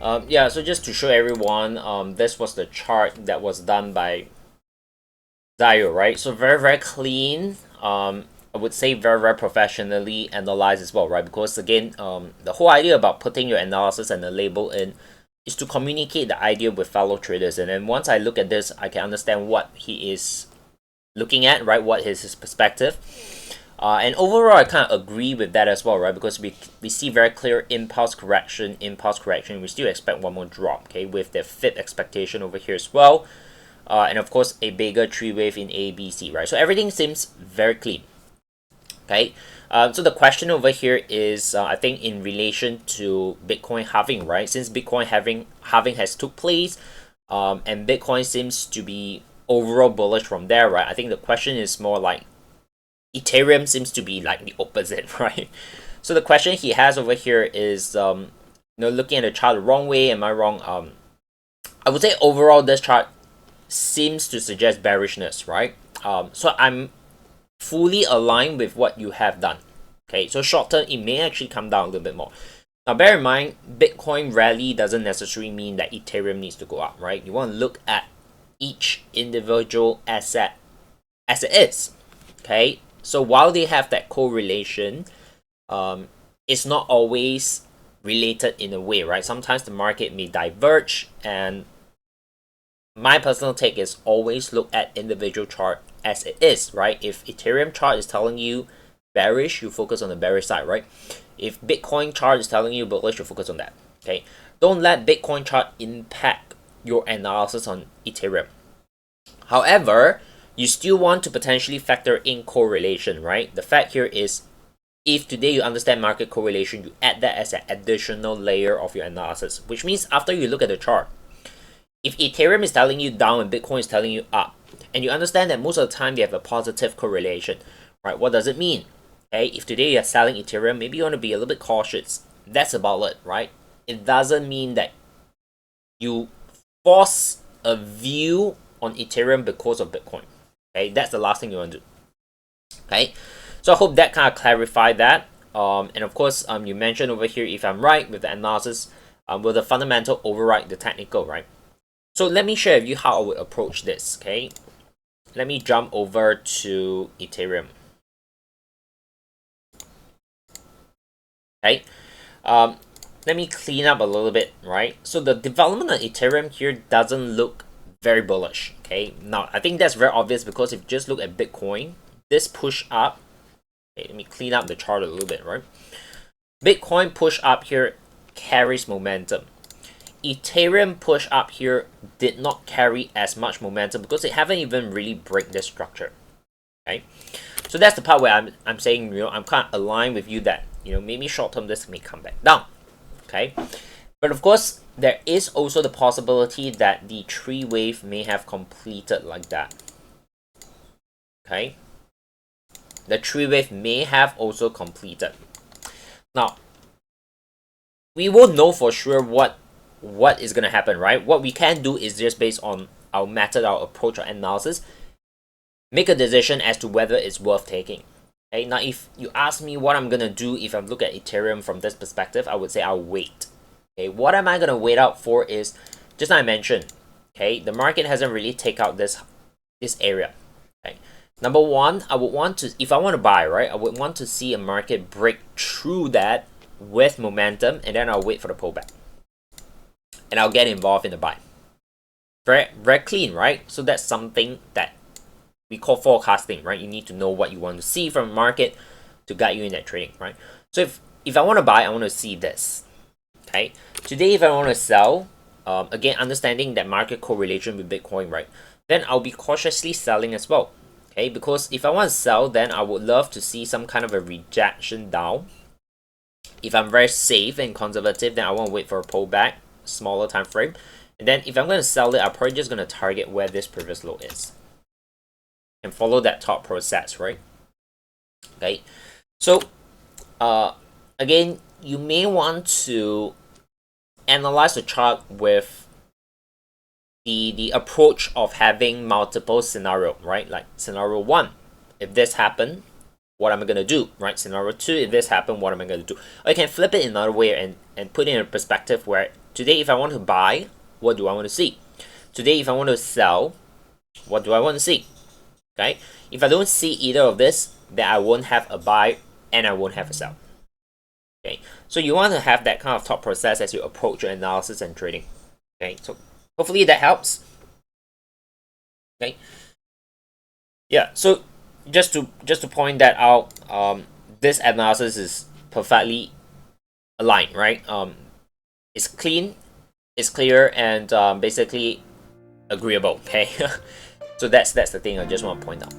Yeah, so just to show everyone, this was the chart that was done by Dio, right? So very clean. I would say very professionally analyzed as well, right? Because again, the whole idea about putting your analysis and the label in is to communicate the idea with fellow traders. And then once I look at this, I can understand what he is looking at, right? What is his perspective. And overall, I kind of agree with that as well, right? Because we see very clear impulse correction. We still expect one more drop, okay? With the fib expectation over here as well. And of course, a bigger tree wave in A, B, C, right? So everything seems very clean, okay? So the question over here is, I think in relation to Bitcoin halving, right? Since Bitcoin halving has took place, and Bitcoin seems to be overall bullish from there, right? I think the question is more like Ethereum seems to be like the opposite, right? So the question he has over here is, looking at the chart the wrong way. Am I wrong? I would say overall this chart seems to suggest bearishness, right? So I'm fully aligned with what you have done. Okay, so short term it may actually come down a little bit more. Now bear in mind, Bitcoin rally doesn't necessarily mean that Ethereum needs to go up, right? You want to look at each individual asset as it is. Okay, so while they have that correlation, it's not always related in a way, right? Sometimes the market may diverge, and my personal take is always look at individual chart as it is, right? If Ethereum chart is telling you bearish, you focus on the bearish side, right? If Bitcoin chart is telling you bullish, you focus on that, okay? Don't let Bitcoin chart impact your analysis on Ethereum. However, you still want to potentially factor in correlation, right? The fact here is, if today you understand market correlation, you add that as an additional layer of your analysis, which means after you look at the chart, if Ethereum is telling you down and Bitcoin is telling you up, and you understand that most of the time they have a positive correlation, right? What does it mean? Okay, if today you're selling Ethereum, maybe you want to be a little bit cautious. That's about it, right? It doesn't mean that you force a view on Ethereum because of Bitcoin. Okay, that's the last thing you want to do. Okay, so I hope that kind of clarified that. And of course, you mentioned over here, if I'm right with the analysis, will the fundamental override the technical, right? So let me share with you how I would approach this, okay? Let me jump over to Ethereum. Okay, let me clean up a little bit, right? So the development of Ethereum here doesn't look very bullish, okay? Now, I think that's very obvious because if you just look at Bitcoin, this push up, okay, let me clean up the chart a little bit, right? Bitcoin push up here carries momentum. Ethereum push up here did not carry as much momentum because they haven't even really break this structure. Okay, so that's the part where I'm saying, I'm kind of aligned with you that, maybe short term this may come back down. Okay, but of course there is also the possibility that the tree wave may have completed like that. Okay, the tree wave may have also completed. Now we won't know for sure what is going to happen, right? What we can do is just based on our method, our approach, our analysis, make a decision as to whether it's worth taking. Okay, now if you ask me what I'm going to do if I look at Ethereum from this perspective, I would say I'll wait. Okay, what am I going to wait out for is, just like I mentioned, okay, the market hasn't really taken out this area. Okay, number one, I would want to, if I want to buy, right, I would want to see a market break through that with momentum, and then I'll wait for the pullback. And I'll get involved in the buy. Very clean, right? So that's something that we call forecasting, right? You need to know what you want to see from the market to guide you in that trading, right? So if I want to buy, I want to see this. Okay. Today, if I want to sell, again, understanding that market correlation with Bitcoin, right? Then I'll be cautiously selling as well. Okay, because if I want to sell, then I would love to see some kind of a rejection down. If I'm very safe and conservative, then I want to wait for a pullback, smaller time frame, and then if I'm going to sell it, I'm probably just going to target where this previous low is and follow that thought process, right? Okay, so again, you may want to analyze the chart with the approach of having multiple scenario, right? Like scenario 1, if this happened, what am I going to do, right? Scenario 2, if this happened, what am I going to do? Or you can flip it in another way and put it in a perspective where today if I want to buy, what do I want to see? Today if I want to sell, what do I want to see? Okay, if I don't see either of this, then I won't have a buy and I won't have a sell. Okay, so you want to have that kind of thought process as you approach your analysis and trading. Okay, so hopefully that helps. Okay, yeah, so just to point that out, this analysis is perfectly aligned, right? It's clean, it's clear, and basically agreeable. Okay, so that's the thing I just want to point out.